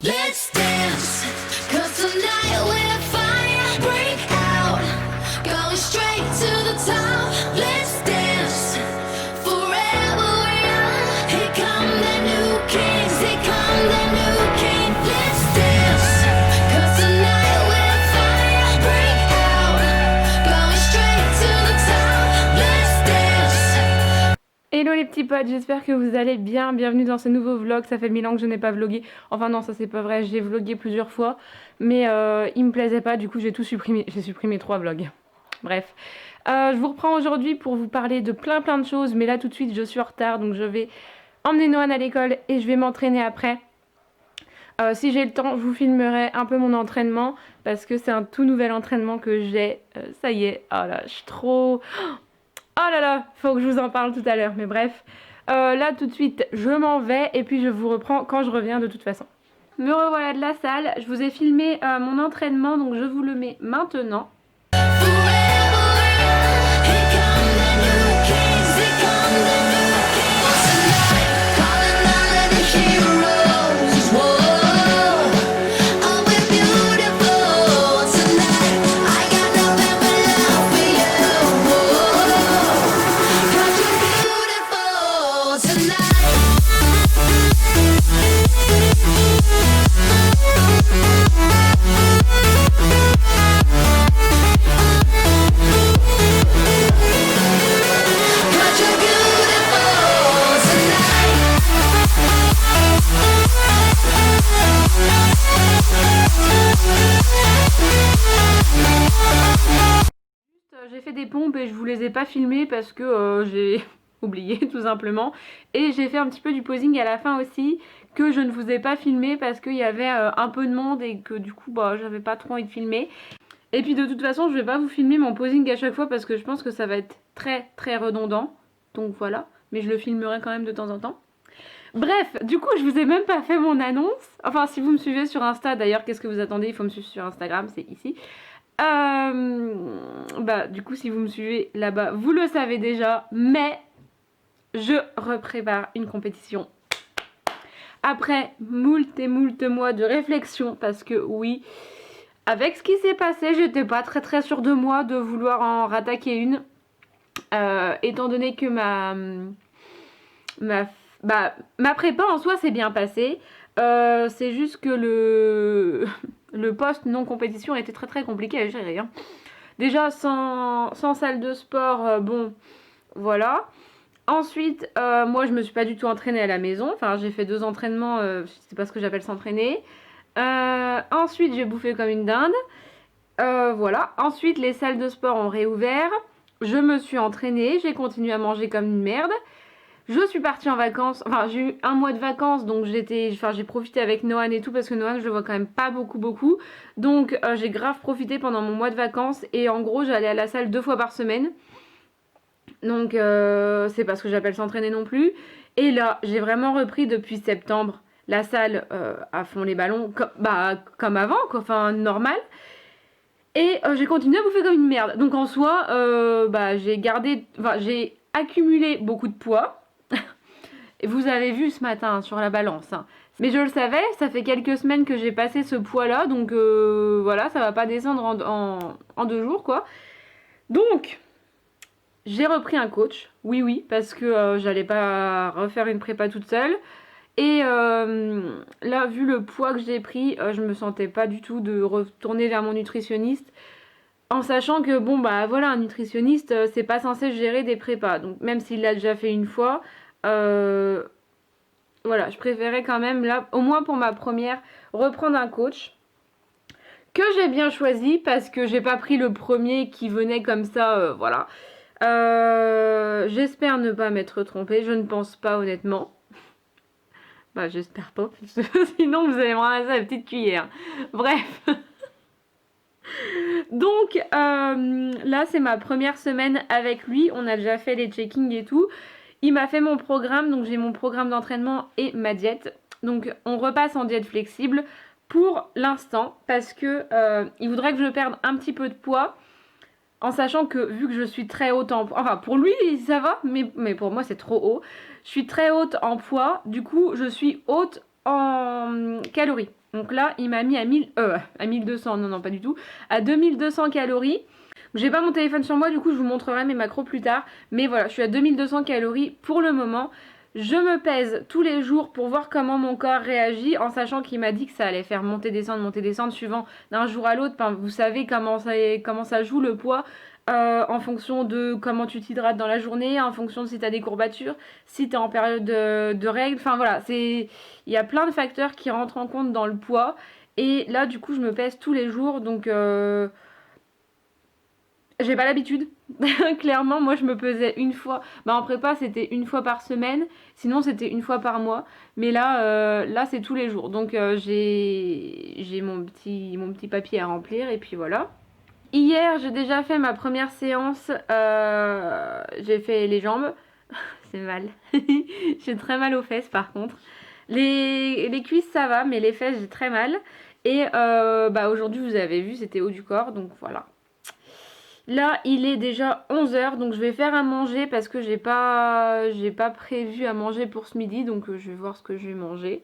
Let's dance, 'cause tonight we're fire break out, going straight to the top. Let's dance, forever young. Here come the new kings, here come the new king. Let's dance, 'cause tonight we're fire break out, going straight to the top. Let's dance. Hello les petits potes, j'espère que vous allez bien, bienvenue dans ce nouveau vlog, ça fait 1000 ans que je n'ai pas vlogué, enfin non ça c'est pas vrai, j'ai vlogué plusieurs fois, mais il me plaisait pas, du coup j'ai tout supprimé, j'ai supprimé 3 vlogs, bref. Je vous reprends aujourd'hui pour vous parler de plein de choses, mais là tout de suite je suis en retard, donc je vais emmener Noan à l'école et je vais m'entraîner après. Si j'ai le temps, je vous filmerai un peu mon entraînement, parce que c'est un tout nouvel entraînement que j'ai, ça y est, oh là, je suis trop... Oh là là, faut que je vous en parle tout à l'heure, mais bref. Là tout de suite, je m'en vais et puis je vous reprends quand je reviens de toute façon. Me revoilà de la salle, je vous ai filmé mon entraînement, donc je vous le mets maintenant. J'ai fait des pompes et je vous les ai pas filmées parce que j'ai oublié tout simplement. Et j'ai fait un petit peu du posing à la fin aussi que je ne vous ai pas filmé parce qu'il y avait un peu de monde et que du coup bah, j'avais pas trop envie de filmer. Et puis de toute façon je vais pas vous filmer mon posing à chaque fois parce que je pense que ça va être très redondant. Donc voilà, mais je le filmerai quand même de temps en temps. Bref, du coup je vous ai même pas fait mon annonce. Enfin si vous me suivez sur Insta d'ailleurs, qu'est-ce que vous attendez? Il faut me suivre sur Instagram, c'est ici. Bah du coup si vous me suivez là-bas vous le savez déjà, mais je reprépare une compétition après moult et moult mois de réflexion, parce que oui, avec ce qui s'est passé j'étais pas très sûre de moi de vouloir en rattaquer une, étant donné que ma prépa en soi s'est bien passée. C'est juste que le poste non compétition était très compliqué à gérer, hein. Déjà sans salle de sport, bon voilà. Ensuite moi je me suis pas du tout entraînée à la maison, enfin j'ai fait 2 entraînements, c'est pas ce que j'appelle s'entraîner. Ensuite j'ai bouffé comme une dinde, voilà. Ensuite les salles de sport ont réouvert, je me suis entraînée, j'ai continué à manger comme une merde. Je suis partie en vacances, enfin j'ai eu un mois de vacances, donc j'ai profité avec Noan et tout, parce que Noan je le vois quand même pas beaucoup. Donc j'ai grave profité pendant mon mois de vacances, et en gros j'allais à la salle 2 fois par semaine. Donc c'est pas ce que j'appelle s'entraîner non plus. Et là j'ai vraiment repris depuis septembre la salle à fond les ballons, comme avant quoi, enfin normal. Et j'ai continué à bouffer comme une merde. Donc en soi, j'ai accumulé beaucoup de poids. Et vous avez vu ce matin sur la balance, hein. Mais je le savais, ça fait quelques semaines que j'ai passé ce poids là, donc voilà, ça va pas descendre en 2 jours quoi. Donc j'ai repris un coach, oui, parce que j'allais pas refaire une prépa toute seule. Et là, vu le poids que j'ai pris, je me sentais pas du tout de retourner vers mon nutritionniste, en sachant que bon bah voilà, un nutritionniste c'est pas censé gérer des prépas, donc même s'il l'a déjà fait une fois, voilà, je préférais quand même là, au moins pour ma première, reprendre un coach que j'ai bien choisi, parce que j'ai pas pris le premier qui venait comme ça, voilà. J'espère ne pas m'être trompée, je ne pense pas honnêtement. Bah j'espère pas, sinon vous allez me ramasser la petite cuillère. Bref. Donc là c'est ma première semaine avec lui, on a déjà fait les checkings et tout. Il m'a fait mon programme, donc j'ai mon programme d'entraînement et ma diète. Donc on repasse en diète flexible pour l'instant, parce que il voudrait que je perde un petit peu de poids, en sachant que vu que je suis très haute en poids, enfin pour lui ça va, mais pour moi c'est trop haut. Je suis très haute en poids, du coup je suis haute en calories. Donc là, il m'a mis à 1200, non, pas du tout, à 2200 calories. J'ai pas mon téléphone sur moi, du coup, je vous montrerai mes macros plus tard. Mais voilà, je suis à 2200 calories pour le moment. Je me pèse tous les jours pour voir comment mon corps réagit, en sachant qu'il m'a dit que ça allait faire monter, descendre, suivant d'un jour à l'autre. Enfin, vous savez comment ça joue le poids, en fonction de comment tu t'hydrates dans la journée, en fonction de si tu as des courbatures, si tu es en période de règles. Enfin voilà, il y a plein de facteurs qui rentrent en compte dans le poids. Et là, du coup, je me pèse tous les jours, donc j'ai pas l'habitude. Clairement, moi je me pesais une fois. Bah en prépa, c'était une fois par semaine. Sinon, c'était une fois par mois. Mais là c'est tous les jours. Donc j'ai mon petit papier à remplir. Et puis voilà. Hier, j'ai déjà fait ma première séance. J'ai fait les jambes. C'est mal. J'ai très mal aux fesses par contre. Les cuisses, ça va. Mais les fesses, j'ai très mal. Et bah aujourd'hui, vous avez vu, c'était haut du corps. Donc voilà. Là, il est déjà 11h, donc je vais faire à manger parce que j'ai pas prévu à manger pour ce midi, donc je vais voir ce que je vais manger.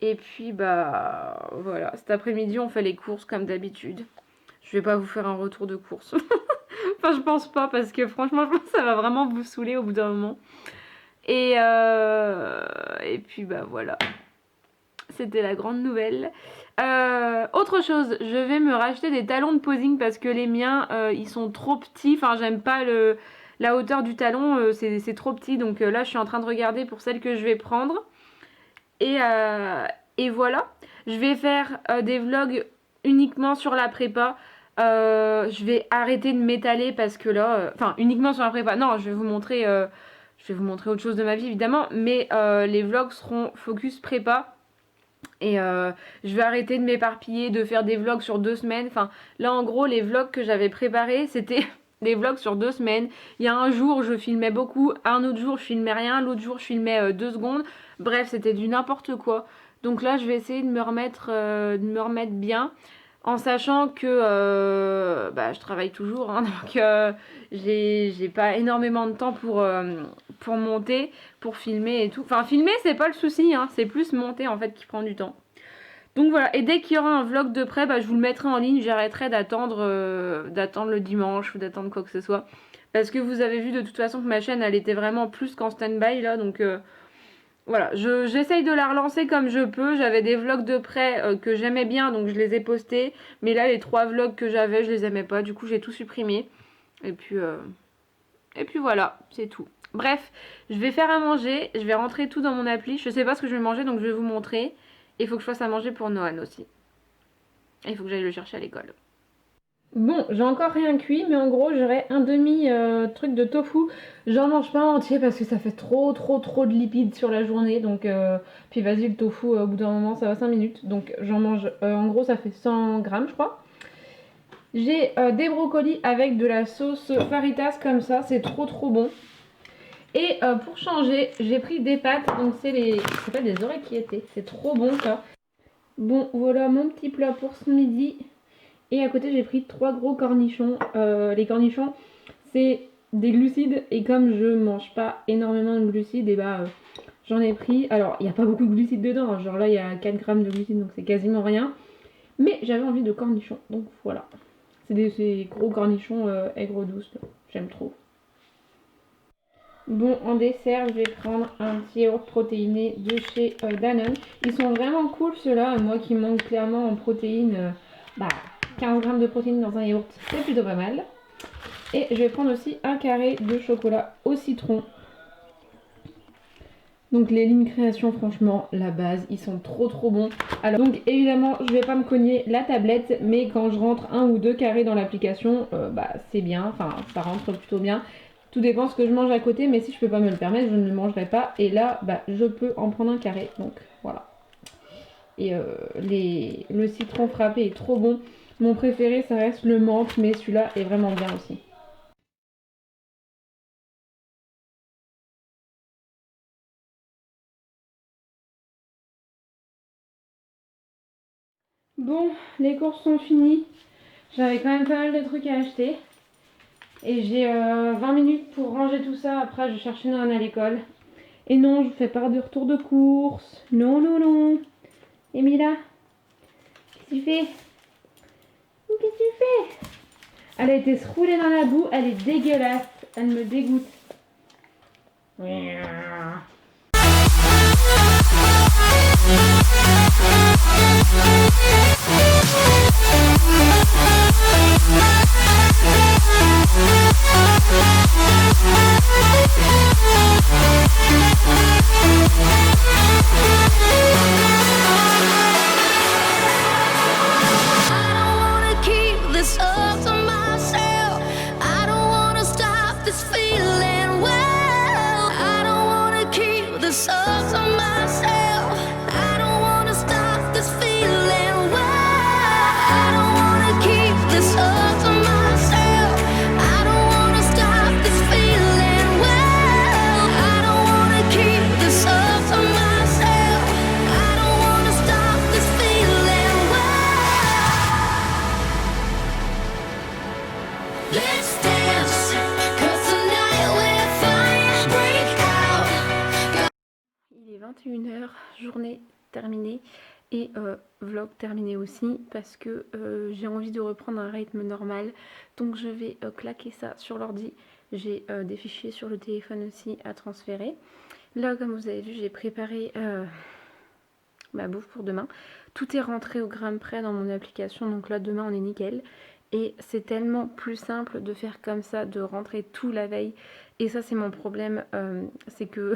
Et puis bah voilà, cet après-midi on fait les courses comme d'habitude. Je vais pas vous faire un retour de course. Enfin, je pense pas parce que franchement, je pense que ça va vraiment vous saouler au bout d'un moment. Et puis bah voilà. C'était la grande nouvelle. Autre chose, je vais me racheter des talons de posing parce que les miens, ils sont trop petits. Enfin, j'aime pas la hauteur du talon, c'est trop petit. Donc là, je suis en train de regarder pour celle que je vais prendre. Et voilà. Je vais faire des vlogs uniquement sur la prépa. Je vais arrêter de m'étaler parce que là... Enfin, uniquement sur la prépa. Non, je vais vous montrer autre chose de ma vie, évidemment. Mais les vlogs seront focus prépa. Et je vais arrêter de m'éparpiller, de faire des vlogs sur 2 semaines. Enfin, là, en gros, les vlogs que j'avais préparés, c'était des vlogs sur 2 semaines. Il y a un jour, je filmais beaucoup. Un autre jour, je filmais rien. L'autre jour, je filmais 2 secondes. Bref, c'était du n'importe quoi. Donc là, je vais essayer de me remettre bien. En sachant que bah, je travaille toujours. Hein, donc j'ai pas énormément de temps pour monter, pour filmer et tout. Enfin, filmer, c'est pas le souci. Hein, c'est plus monter, en fait, qui prend du temps. Donc voilà, et dès qu'il y aura un vlog de près, bah, je vous le mettrai en ligne. J'arrêterai d'attendre le dimanche ou d'attendre quoi que ce soit. Parce que vous avez vu de toute façon que ma chaîne, elle était vraiment plus qu'en stand-by là. Donc voilà, j'essaye de la relancer comme je peux. J'avais des vlogs de près que j'aimais bien, donc je les ai postés. Mais là, les 3 vlogs que j'avais, je les aimais pas. Du coup, j'ai tout supprimé. Et puis voilà, c'est tout. Bref, je vais faire à manger. Je vais rentrer tout dans mon appli. Je sais pas ce que je vais manger, donc je vais vous montrer. Il faut que je fasse à manger pour Noan aussi. Et il faut que j'aille le chercher à l'école. Bon, j'ai encore rien cuit, mais en gros, j'aurai un demi truc de tofu. J'en mange pas entier parce que ça fait trop de lipides sur la journée. Donc, puis vas-y, le tofu, au bout d'un moment, ça va 5 minutes. Donc, j'en mange, en gros, ça fait 100 grammes, je crois. J'ai des brocolis avec de la sauce faritas comme ça, c'est trop bon. Et pour changer, j'ai pris des pâtes, donc c'est pas des orecchiettes, c'est trop bon ça. Bon, voilà mon petit plat pour ce midi. Et à côté, j'ai pris 3 gros cornichons. Les cornichons, c'est des glucides. Et comme je mange pas énormément de glucides, et bah j'en ai pris. Alors, il n'y a pas beaucoup de glucides dedans. Hein. Genre là, il y a 4 grammes de glucides, donc c'est quasiment rien. Mais j'avais envie de cornichons, donc voilà. C'est ces gros cornichons aigre douce. J'aime trop. Bon, en dessert, je vais prendre un petit yaourt protéiné de chez Danone. Ils sont vraiment cool ceux-là. Moi qui manque clairement en protéines, 15 grammes de protéines dans un yaourt, c'est plutôt pas mal. Et je vais prendre aussi un carré de chocolat au citron. Donc les lignes création, franchement, la base, ils sont trop bons. Alors donc évidemment, je vais pas me cogner la tablette, mais quand je rentre 1 ou 2 carrés dans l'application, c'est bien, enfin ça rentre plutôt bien. Tout dépend ce que je mange à côté, mais si je peux pas me le permettre, je ne le mangerai pas. Et là, je peux en prendre un carré, donc voilà. Et le citron frappé est trop bon. Mon préféré, ça reste le menthe, mais celui-là est vraiment bien aussi. Bon, les courses sont finies. J'avais quand même pas mal de trucs à acheter. Et j'ai 20 minutes pour ranger tout ça. Après, je vais chercher Noan à l'école. Et non, je fais pas de retour de course. Non. Emila, qu'est-ce que tu fais? Qu'est-ce que tu fais? Elle a été se rouler dans la boue, elle est dégueulasse, elle me dégoûte. I don't wanna keep this up to myself. I don't wanna stop this feeling well. I don't wanna keep this up to myself. I don't wanna stop this feeling well. I don't wanna keep this up to myself. I don't wanna stop this feeling well. I don't wanna keep this up to myself. I don't wanna stop this feeling well. Let's dance, 'cause tonight we're fire, break out. Il est 21h, journée terminée et vlog terminé aussi parce que j'ai envie de reprendre un rythme normal. Donc je vais claquer ça sur l'ordi. J'ai des fichiers sur le téléphone aussi à transférer. Là, comme vous avez vu, j'ai préparé ma bouffe pour demain. Tout est rentré au gramme près dans mon application. Donc là, demain, on est nickel. Et c'est tellement plus simple de faire comme ça, de rentrer tout la veille. Et ça, c'est mon problème. C'est que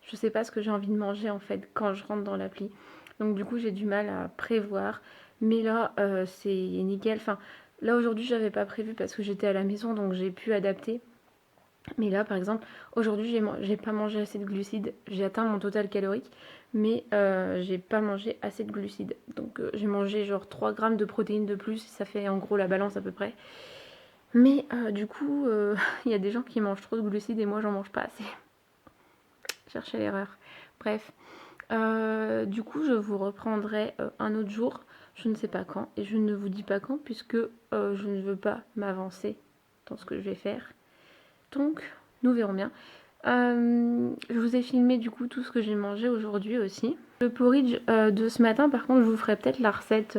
je sais pas ce que j'ai envie de manger en fait quand je rentre dans l'appli. Donc du coup j'ai du mal à prévoir. Mais là c'est nickel. Enfin là aujourd'hui j'avais pas prévu parce que j'étais à la maison donc j'ai pu adapter. Mais là par exemple aujourd'hui j'ai pas mangé assez de glucides. J'ai atteint mon total calorique mais j'ai pas mangé assez de glucides. Donc j'ai mangé genre 3 grammes de protéines de plus. Ça fait en gros la balance à peu près. Mais du coup il y a des gens qui mangent trop de glucides et moi j'en mange pas assez. Chercher l'erreur. Bref. Du coup, je vous reprendrai un autre jour. Je ne sais pas quand. Et je ne vous dis pas quand puisque je ne veux pas m'avancer dans ce que je vais faire. Donc, nous verrons bien. Je vous ai filmé du coup tout ce que j'ai mangé aujourd'hui aussi. Le porridge de ce matin, par contre, je vous ferai peut-être la recette.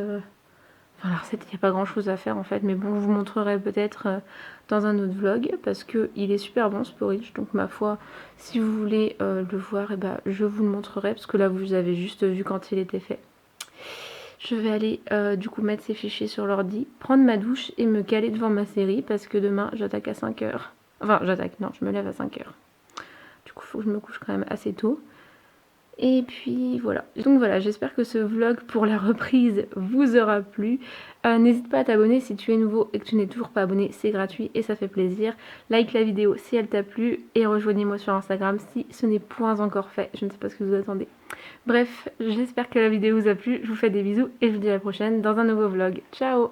Enfin, la recette, il n'y a pas grand chose à faire en fait. Mais bon, je vous montrerai peut-être dans un autre vlog parce qu'il est super bon ce porridge. Donc, ma foi, si vous voulez le voir, et ben, je vous le montrerai parce que là, vous avez juste vu quand il était fait. Je vais aller du coup mettre ces fichiers sur l'ordi, prendre ma douche et me caler devant ma série parce que demain, j'attaque à 5h. Enfin, j'attaque, non, je me lève à 5h. Du coup, il faut que je me couche quand même assez tôt. Et puis voilà. Donc voilà, j'espère que ce vlog pour la reprise vous aura plu. N'hésite pas à t'abonner si tu es nouveau et que tu n'es toujours pas abonné, c'est gratuit et ça fait plaisir. Like la vidéo si elle t'a plu et rejoignez-moi sur Instagram si ce n'est point encore fait. Je ne sais pas ce que vous attendez. Bref, j'espère que la vidéo vous a plu. Je vous fais des bisous et je vous dis à la prochaine dans un nouveau vlog. Ciao!